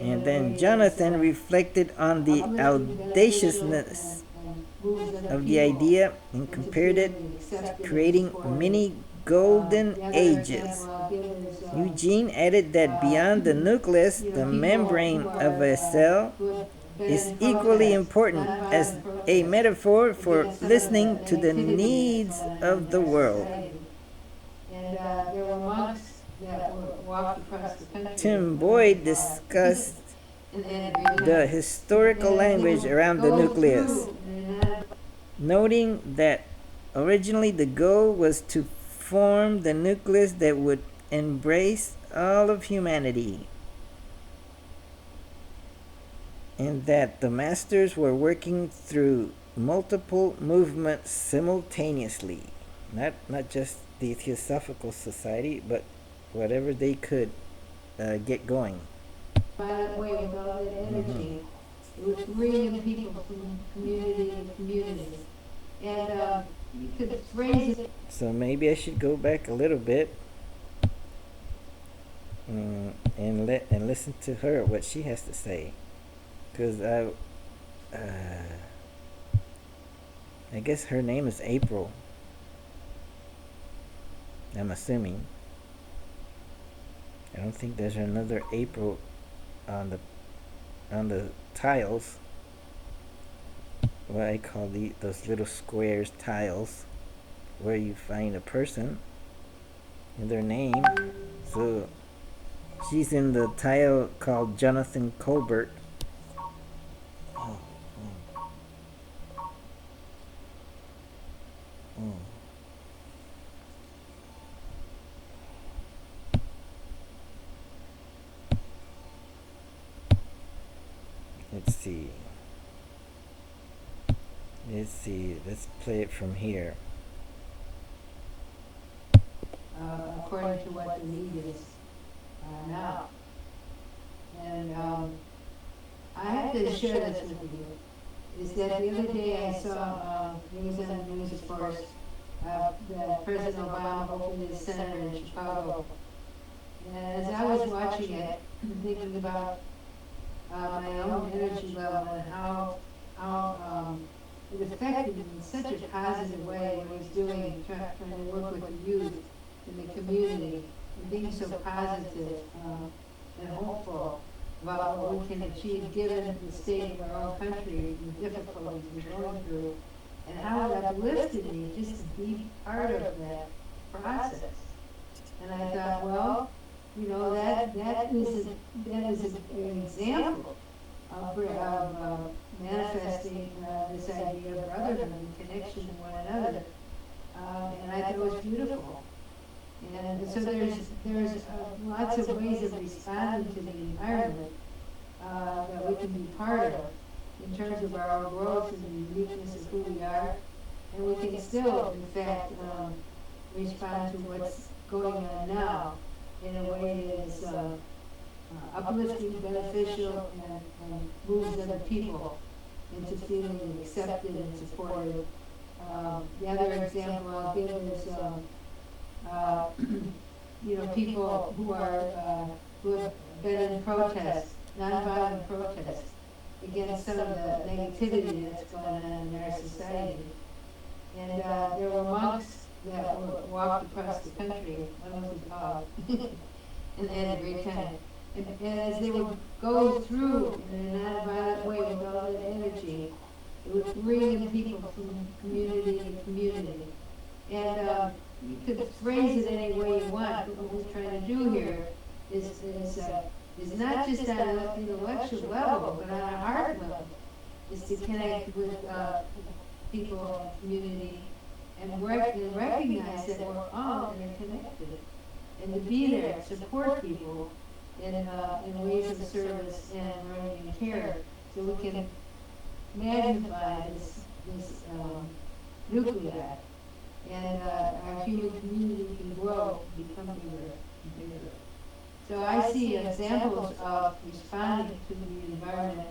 And then Jonathan reflected on the audaciousness of the idea and compared it to creating many golden ages. Eugene added that beyond the nucleus, the membrane of a cell is equally important as a metaphor for listening to the needs of the world. And there were monks that walked across the country. Tim Boyd discussed the historical language around the nucleus, noting that originally the goal was to form the nucleus that would embrace all of humanity, and that the masters were working through multiple movements simultaneously, not just the Theosophical Society, but whatever they could get going. Violent way with all that energy. It was bringing people from community to community. And you could phrase it. So maybe I should go back a little bit and listen to her, what she has to say, because I guess her name is April. I'm assuming. I don't think there's another April on the tiles. What I call those little squares tiles, where you find a person and their name. So she's in the tile called Jonathan Colbert. Oh. Let's see. Let's play it from here. According to what the need is now. And I have to share this with you. Is that the other day I saw news on the news, of course, that President Obama opened his center in Chicago. And as I was watching it, thinking about my own energy level and how it affected me in such a positive way what he was doing, trying to work with the youth in the community, and being so positive and hopeful about what we can achieve given the state of our own country and the difficulties we're going through, and how it uplifted me just to be part of that process. And I thought, well, you know, that is an example of manifesting this idea of brotherhood and connection to one another, and I thought it was beautiful. And so there's lots of ways of responding to the environment that we can be part of in terms of our own growth and the uniqueness of who we are, and we can still, in fact, respond to what's going on now in a way that is uplifting, beneficial, and moves other people into feeling accepted and supported. The other example I'll give is, you know, people who have been in protest, nonviolent protest, against some of the negativity that's going on in our society. And there were monks that walked across the country, one was involved, and they had a great time. And as they would go through in a nonviolent way with all that energy, it would bring in people from community to community. And you could phrase it any way you want, but what we're trying to do here is not just on an intellectual level, but on a heart level, is to connect with people in the community and recognize that we're all interconnected, and to be there to support people in ways of service and learning and care, so we can magnify this nuclei, and our human community can grow, become bigger and bigger. So I see examples of responding to the environment,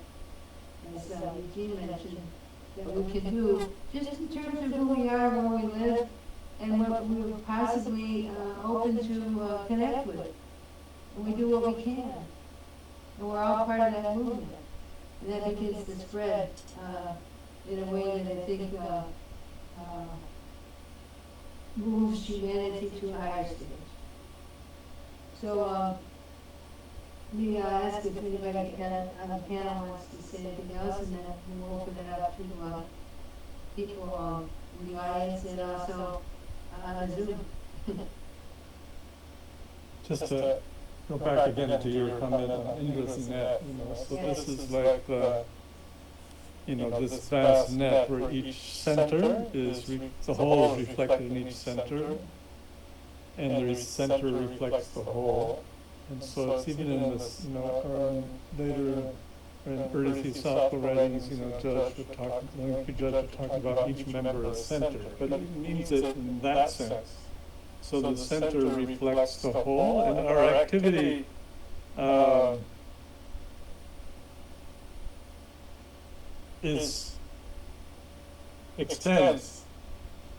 as Eugene mentioned, that we can do just in terms of who we are, where we live, and what we're possibly open to connect with. And we do what we can. And we're all part of that movement. And that begins to spread in a way that I think moves humanity to a higher stage. So maybe I'll ask if anybody on the panel wants to say anything else, and then we'll open it up to people in the audience and also on the Zoom. Just to go back again to your comment on Indra's net, so this is like the, this vast net where each center is, the whole is reflected in each center, and the center reflects the whole. And so it's even in this, later in early Theosophical writings, Judge would talk about each member as center, but it means it in that sense. So the center reflects the whole, and our activity extends.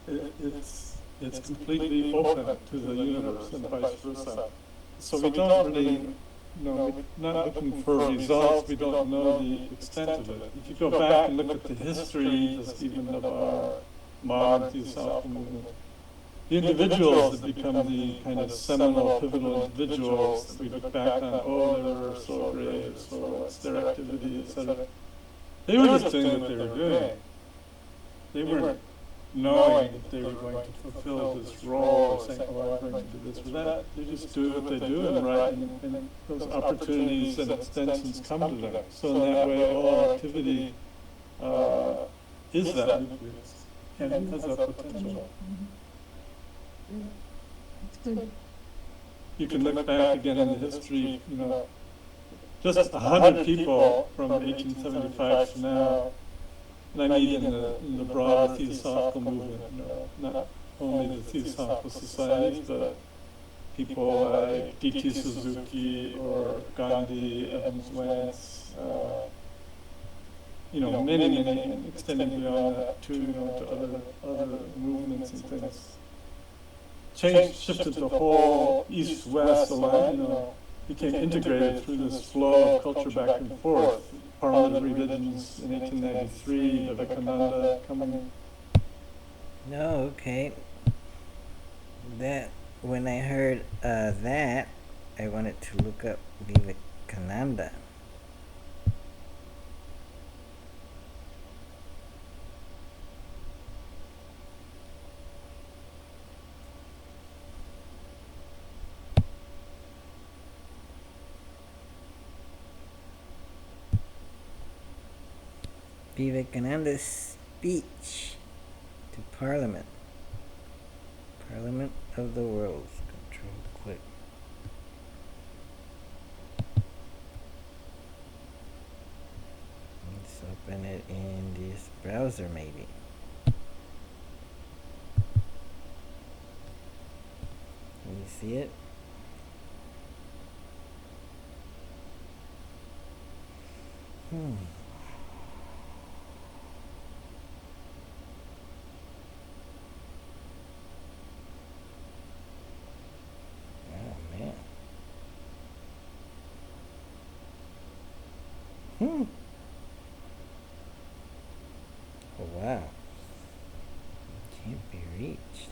It's completely open to the universe and vice versa. So we don't really, we're not looking for results. We don't know the extent of it. If you go back and look at the history, just even of our modern Theosophical movement, the individuals that become the kind of seminal, pivotal individuals that we look back on, they were so great, so what's their activity, etc. They were just doing what they were doing. They weren't knowing that they were going to fulfill this role or saying, I'm going to do this or that. They just do what they do and write, and those opportunities and extensions come to them. So in that way, all activity is that nucleus and has that potential. You can look back again in the history, just 100 people from 1875 to now, and I mean in the broader Theosophical movement, not only the Theosophical societies, but people like D.T. Suzuki or Gandhi, Evans Wentz, many, extending beyond that too, to other movements and things. Shifted the whole East-West line, became integrated through this flow of culture back and forth. Parliament religions in 1893, Vivekananda coming. No, okay. That, when I heard that, I wanted to look up Vivekananda. Vivekananda's speech to Parliament of the World. Control click. Let's open it in this browser maybe. Can you see it? Oh wow. Can't be reached.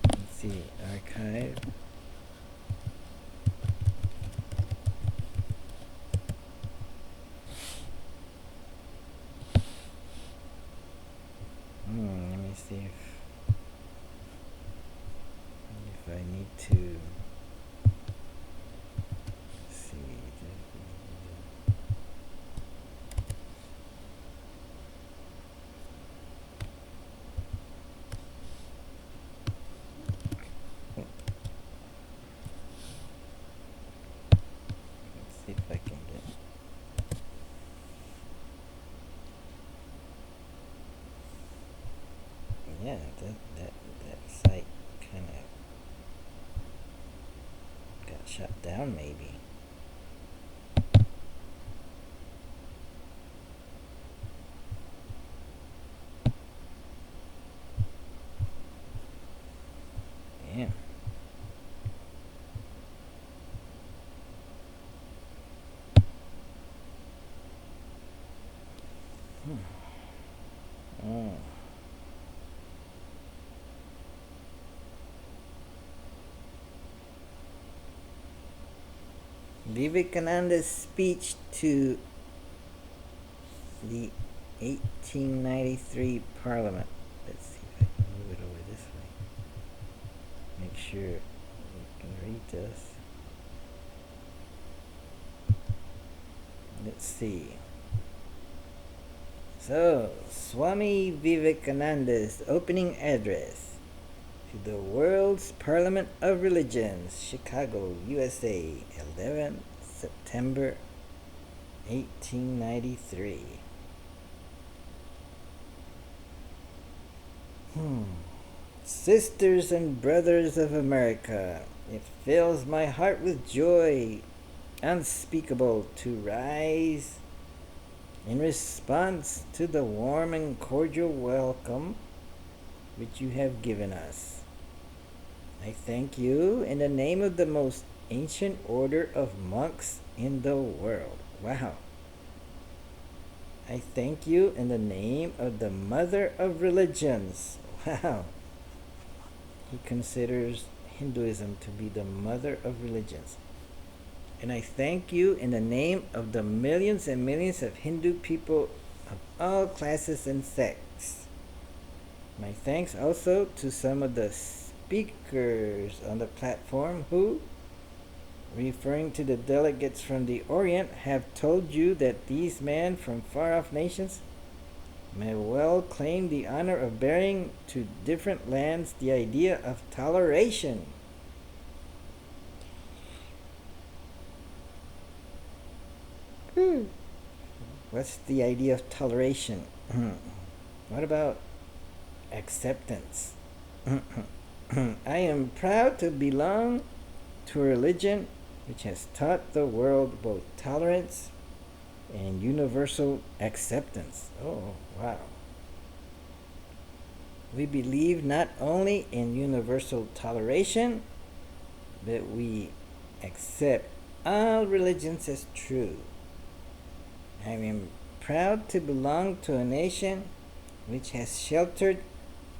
Let's see, archive. Let me see if I need to see. Let's see if I can get. Yeah, that site kind of got shut down maybe. Mm. Vivekananda's speech to the 1893 Parliament. Let's see if I can move it over this way. Make sure you can read this. Let's see. So, Swami Vivekananda's opening address to the World's Parliament of Religions, Chicago, USA, 11 September 1893. Sisters and brothers of America, it fills my heart with joy unspeakable to rise in response to the warm and cordial welcome which you have given us. I thank you in the name of the most ancient order of monks in the world. Wow. I thank you in the name of the mother of religions. Wow. He considers Hinduism to be the mother of religions. And I thank you in the name of the millions and millions of Hindu people of all classes and sects. My thanks also to some of the speakers on the platform who, referring to the delegates from the Orient, have told you that these men from far-off nations may well claim the honor of bearing to different lands the idea of toleration. What's the idea of toleration? What about acceptance? I am proud to belong to a religion which has taught the world both tolerance and universal acceptance. Oh, wow. We believe not only in universal toleration, but we accept all religions as true. I am proud to belong to a nation which has sheltered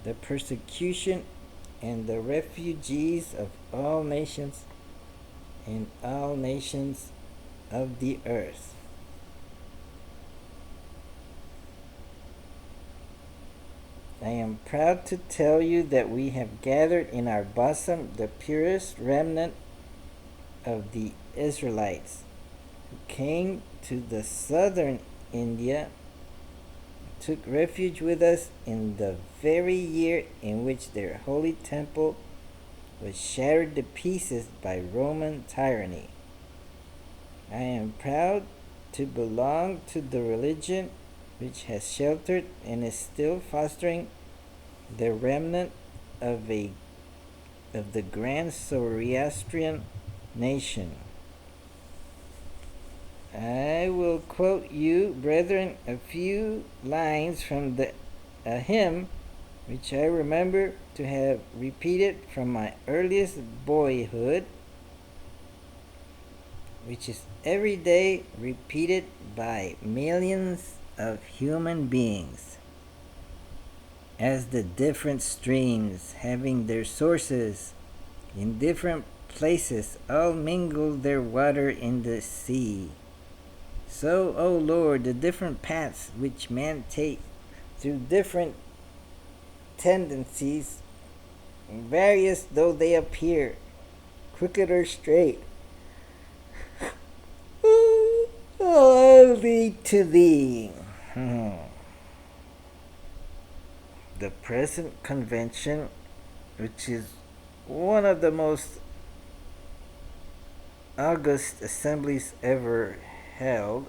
the persecution and the refugees of all nations and all nations of the earth. I am proud to tell you that we have gathered in our bosom the purest remnant of the Israelites who came to the southern India, took refuge with us in the very year in which their holy temple was shattered to pieces by Roman tyranny. I am proud to belong to the religion which has sheltered and is still fostering the remnant of the grand Zoroastrian nation. I will quote you, brethren, a few lines from a hymn which I remember to have repeated from my earliest boyhood, which is every day repeated by millions of human beings, as the different streams having their sources in different places all mingle their water in the sea. So, O Lord, the different paths which men take through different tendencies, various though they appear, crooked or straight, all lead to thee. The present convention, which is one of the most august assemblies ever held,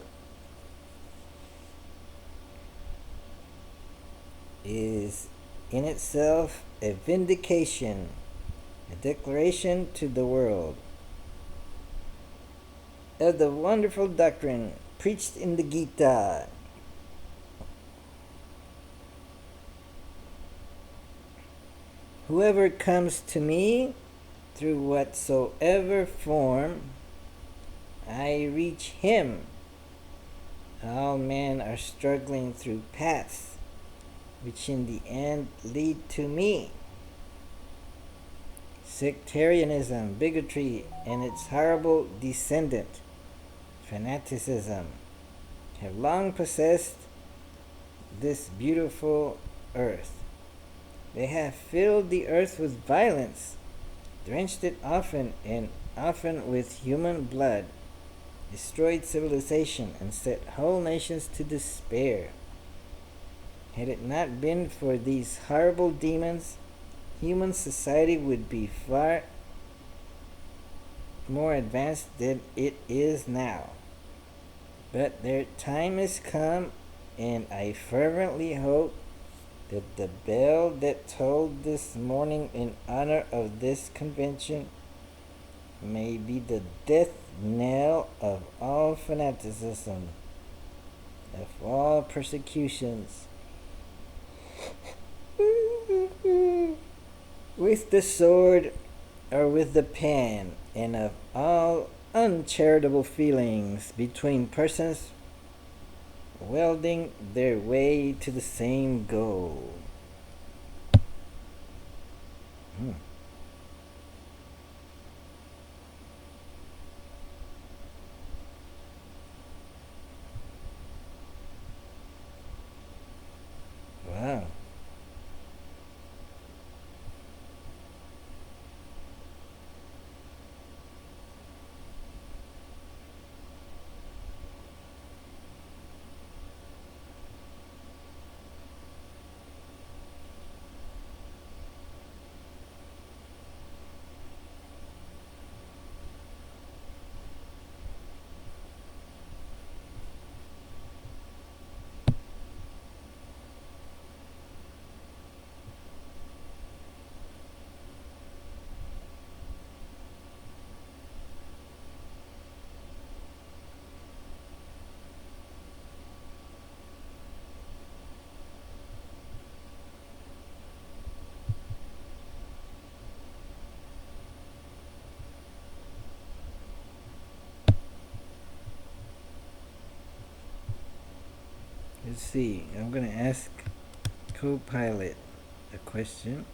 is in itself a vindication, a declaration to the world of the wonderful doctrine preached in the Gita. Whoever comes to me through whatsoever form, I reach him. All men are struggling through paths which in the end lead to me. Sectarianism, bigotry, and its horrible descendant, fanaticism, have long possessed this beautiful earth. They have filled the earth with violence, drenched it often with human blood, destroyed civilization, and set whole nations to despair. Had it not been for these horrible demons, human society would be far more advanced than it is now. But their time has come, and I fervently hope that the bell that tolled this morning in honor of this convention may be the death knell of all fanaticism, of all persecutions. With the sword or with the pen, and of all uncharitable feelings between persons welding their way to the same goal. Wow. Let's see. I'm gonna ask Copilot a question.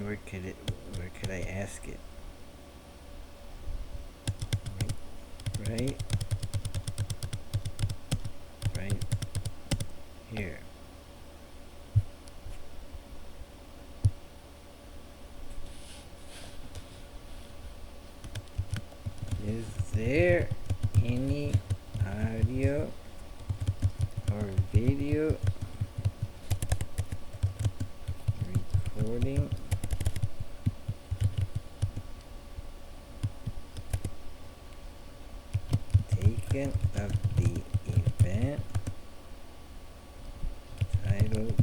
Where could I ask it? Right here. Is there any audio or video recording taken of the event titled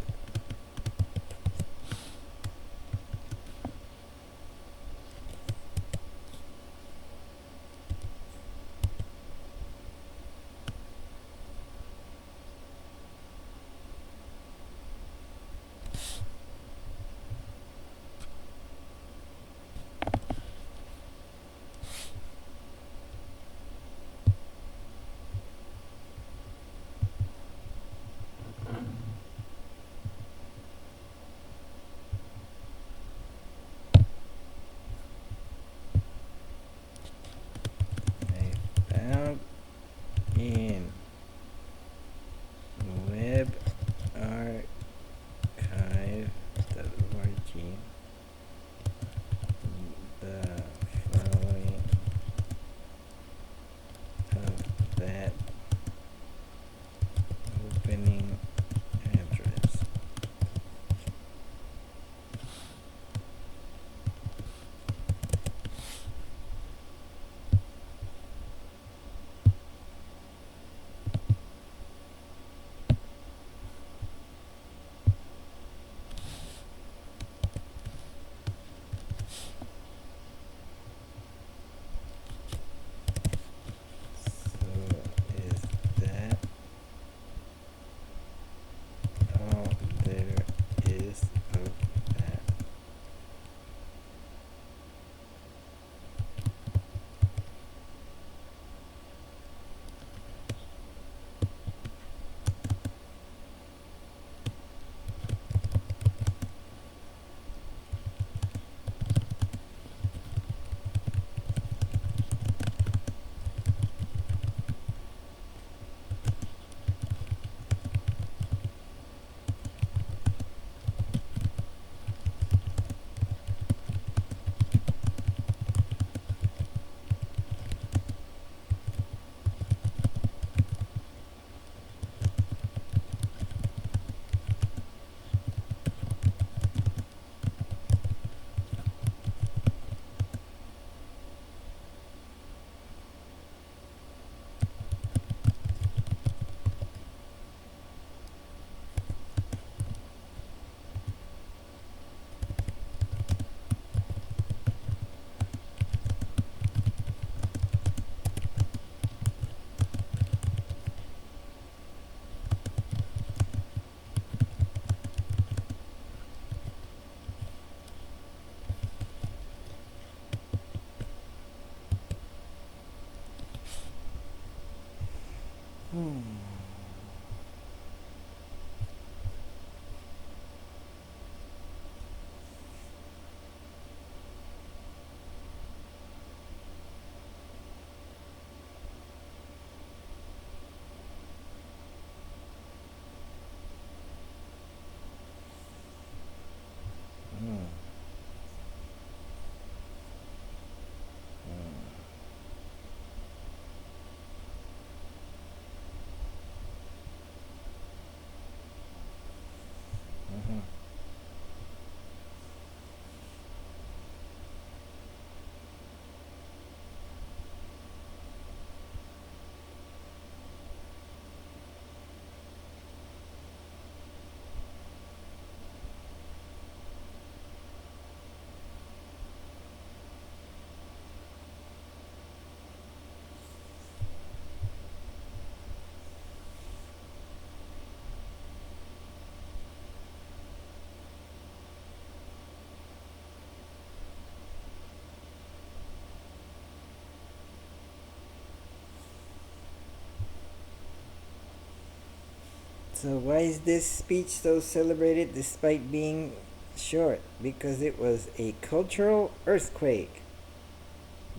So why is this speech so celebrated despite being short? Because it was a cultural earthquake.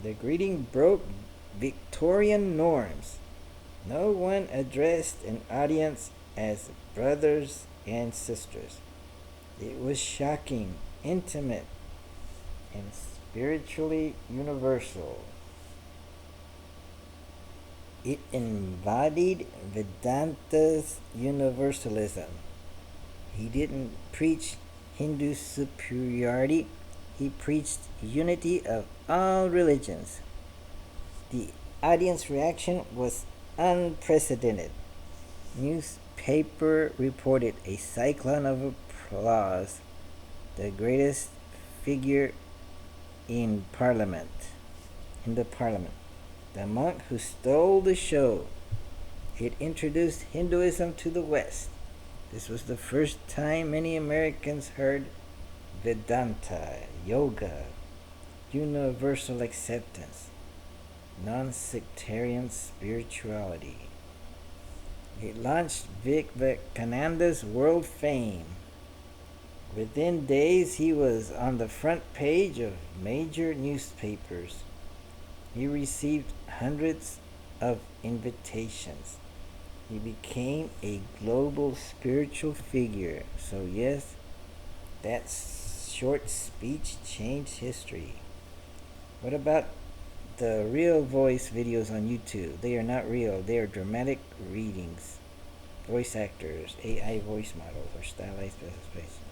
The greeting broke Victorian norms. No one addressed an audience as brothers and sisters. It was shocking, intimate, and spiritually universal. It embodied Vedanta's universalism. He didn't preach Hindu superiority, he preached unity of all religions. The audience reaction was unprecedented. Newspaper reported a cyclone of applause, the greatest figure in parliament. In the parliament, the monk who stole the show. It introduced Hinduism to the West. This was the first time many Americans heard Vedanta, yoga, universal acceptance, non-sectarian spirituality. It launched Vivekananda's world fame. Within days, he was on the front page of major newspapers. He received hundreds of invitations. He became a global spiritual figure. So, yes, that short speech changed history. What about the real voice videos on YouTube? They are not real, they are dramatic readings. Voice actors, AI voice models, or stylized participation.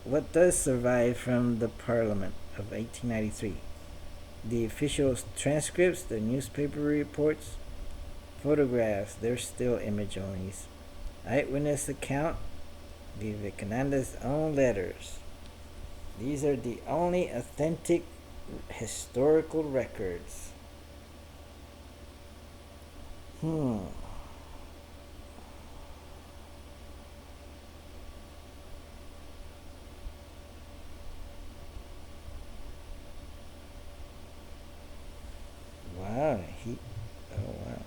What does survive from the Parliament of 1893? The official transcripts, the newspaper reports, photographs, they're still image only. Eyewitness account, Vivekananda's own letters. These are the only authentic historical records. Wow, oh wow.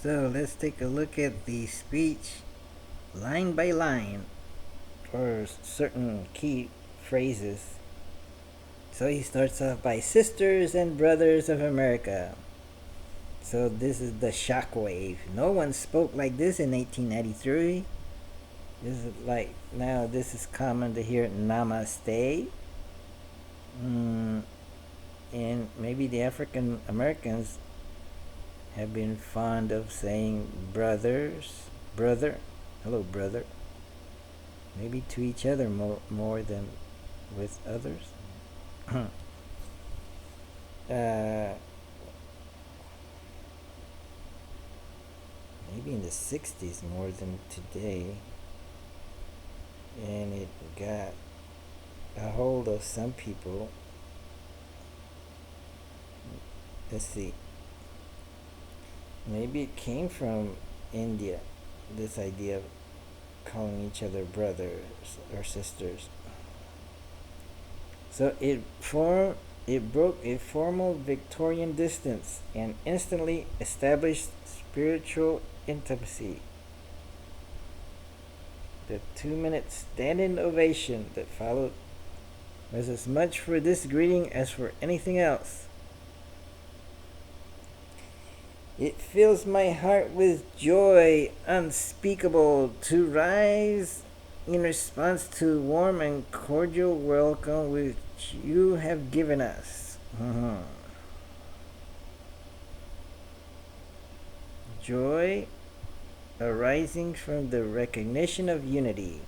So let's take a look at the speech line by line for certain key phrases. So he starts off by Sisters and Brothers of America. So this is the shockwave. No one spoke like this in 1893. This is like now. This is common to hear Namaste. And maybe the African Americans have been fond of saying brothers. brother, hello, brother, maybe to each other more than with others. uh, Maybe in the 60s more than today, and it got a hold of some people. Let's see, maybe it came from India, this idea of calling each other brothers or sisters. So it broke a formal Victorian distance and instantly established spiritual intimacy. The 2-minute standing ovation that followed was as much for this greeting as for anything else. It fills my heart with joy unspeakable to rise in response to warm and cordial welcome which you have given us. Joy arising from the recognition of unity.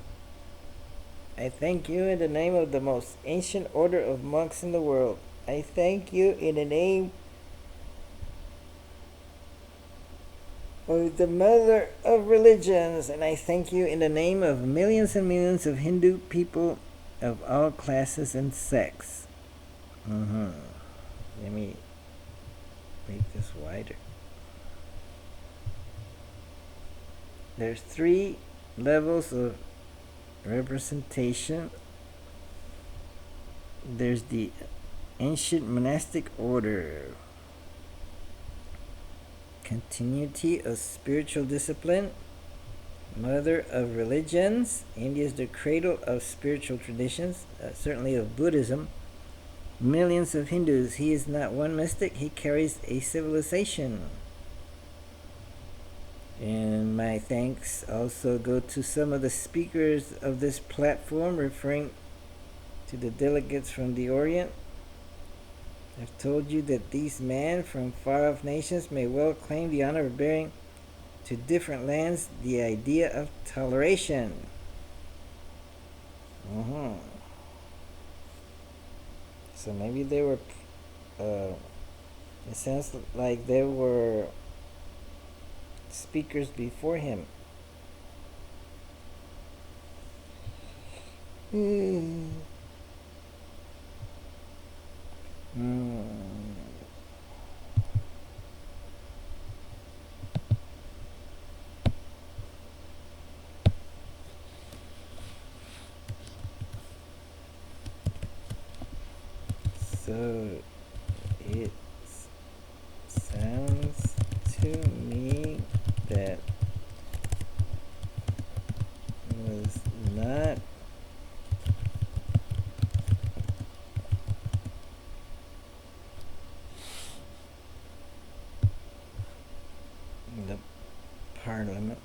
I thank you in the name of the most ancient order of monks in the world. I thank you in the name of the mother of religions, and I thank you in the name of millions and millions of Hindu people of all classes and sects. Let me make this wider. There's 3 levels of representation. There's the ancient monastic order, continuity of spiritual discipline, mother of religions. India is the cradle of spiritual traditions, certainly of Buddhism. Millions of Hindus. He is not one mystic, he carries a civilization. And my thanks also go to some of the speakers of this platform, referring to the delegates from the Orient. I've told you that these men from far-off nations may well claim the honor of bearing to different lands the idea of toleration. So maybe they were, it sounds like there were speakers before him. So it sounds to me that was not the parliament.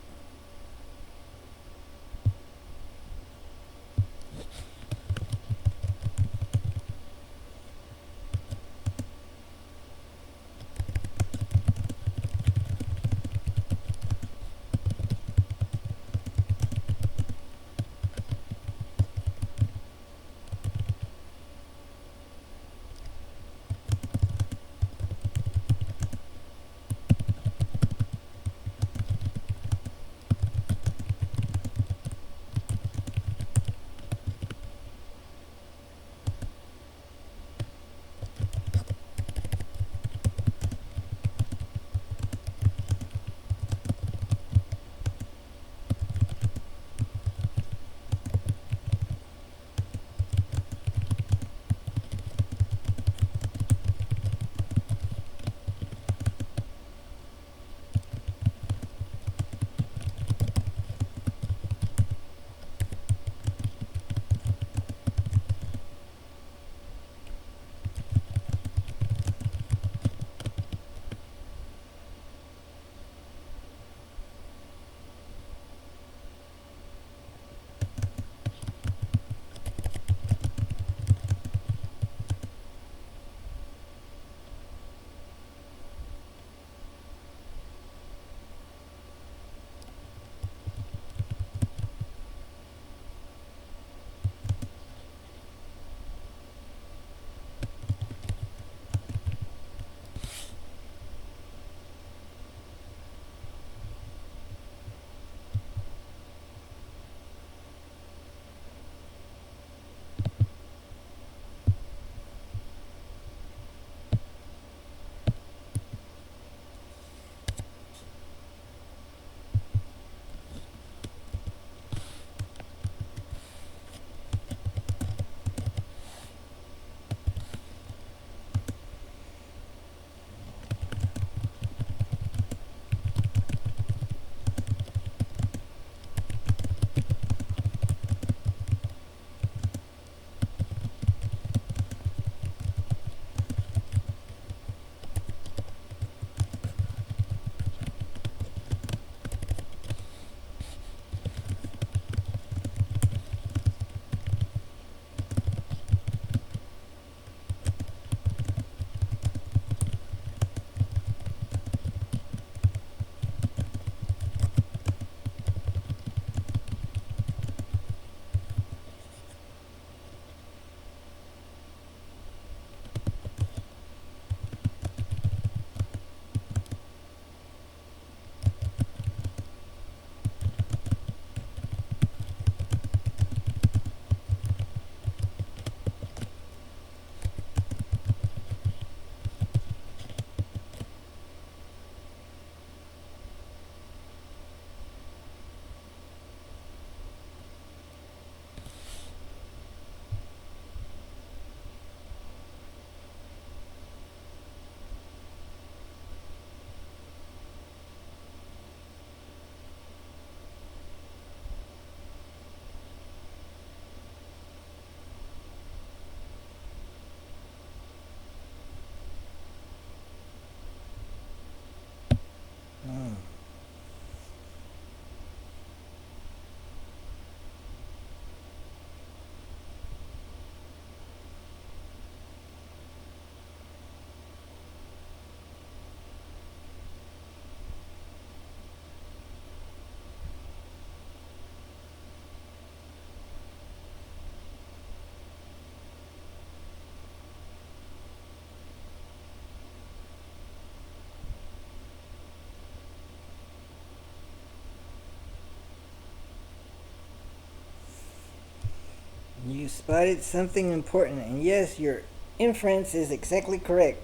You spotted something important, and yes, your inference is exactly correct.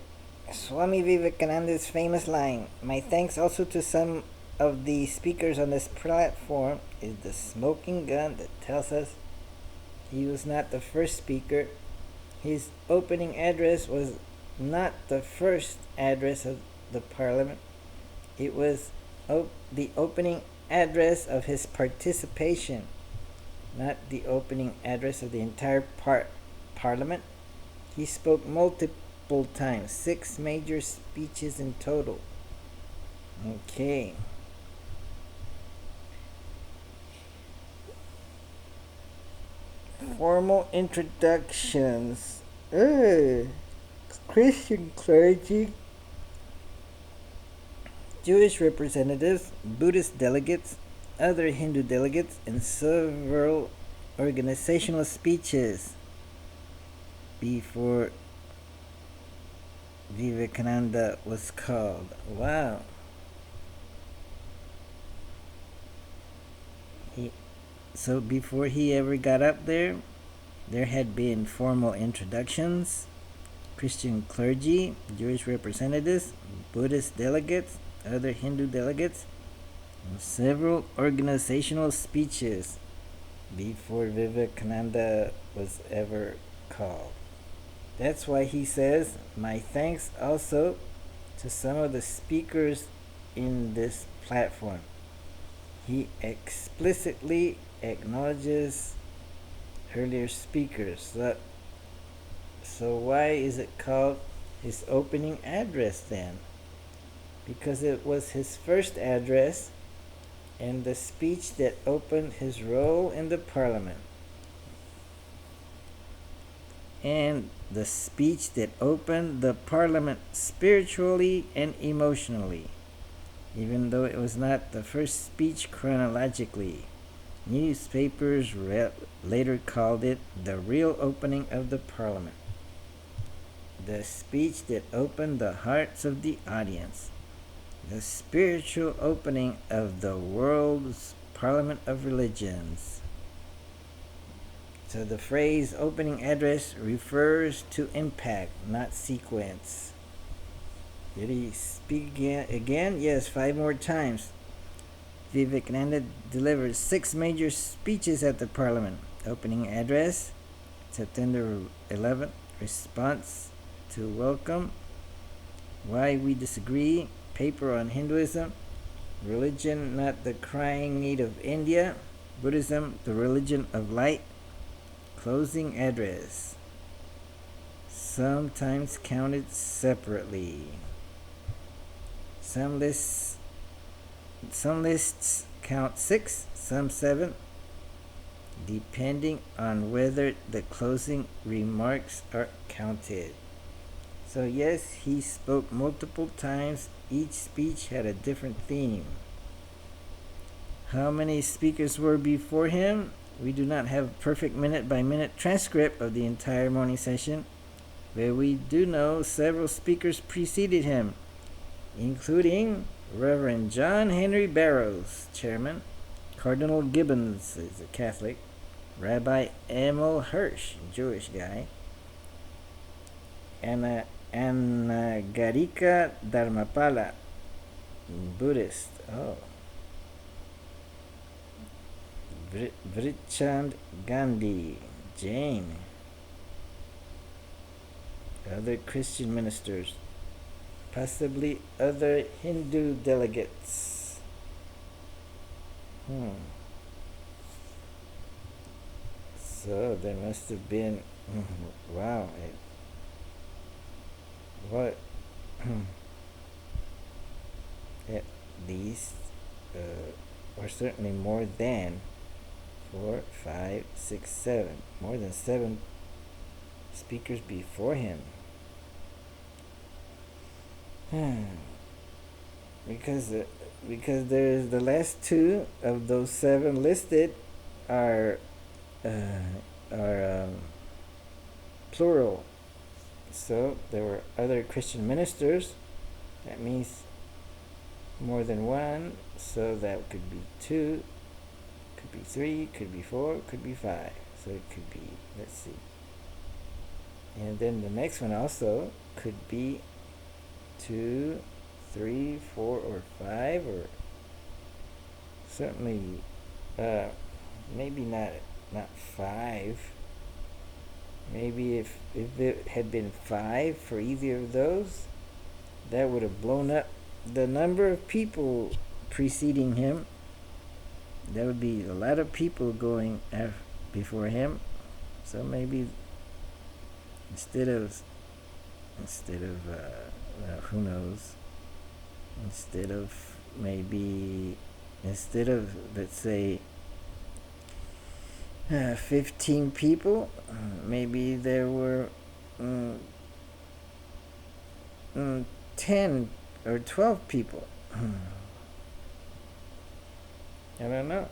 Swami Vivekananda's famous line, my thanks also to some of the speakers on this platform, is the smoking gun that tells us he was not the first speaker. His opening address was not the first address of the parliament. It was the opening address of his participation, not the opening address of the entire parliament. He spoke multiple times, 6 major speeches in total. Okay. Formal introductions. Christian clergy, Jewish representatives, Buddhist delegates, other Hindu delegates, and several organizational speeches before Vivekananda was called. Wow. So before he ever got up there had been formal introductions, Christian clergy, Jewish representatives, Buddhist delegates, other Hindu delegates, and several organizational speeches before Vivekananda was ever called. That's why he says, my thanks also to some of the speakers in this platform. He explicitly acknowledges earlier speakers. So why is it called his opening address then? Because it was his first address and the speech that opened his role in the parliament. And the speech that opened the parliament spiritually and emotionally, even though it was not the first speech chronologically. Newspapers later called it the real opening of the parliament, the speech that opened the hearts of the audience, the spiritual opening of the world's parliament of religions. So the phrase opening address refers to impact, not sequence. Did he speak again? Yes, 5 more times. Vivekananda delivered 6 major speeches at the parliament. Opening address, September 11th. Response to welcome. Why we disagree. Paper on Hinduism. Religion, not the crying need of India. Buddhism, the religion of light. Closing address. Sometimes counted separately. Some lists count 6, some 7, depending on whether the closing remarks are counted. So yes, he spoke multiple times. Each speech had a different theme. How many speakers were before him? We do not have a perfect minute-by-minute transcript of the entire morning session, but we do know several speakers preceded him, including Reverend John Henry Barrows, chairman, Cardinal Gibbons is a Catholic, Rabbi Emil Hirsch, Jewish guy, Anagarika Dharmapala, Buddhist, Vrichand Gandhi, Jain, other Christian ministers, possibly other Hindu delegates. So there must have been, wow, what, at least, or certainly more than 4, 5, 6, 7, more than 7 speakers before him. Because there's the last 2 of those 7 listed are plural. So there were other Christian ministers. That means more than 1. So that could be 2, could be 3, could be 4, could be 5. So it could be, let's see. And then the next one also could be 2, 3, 4, or 5, or certainly maybe not 5. Maybe if it had been 5 for either of those, that would have blown up the number of people preceding him. There would be a lot of people going before him. So maybe instead of who knows, instead of let's say 15 people, maybe there were 10 or 12 people. I don't know.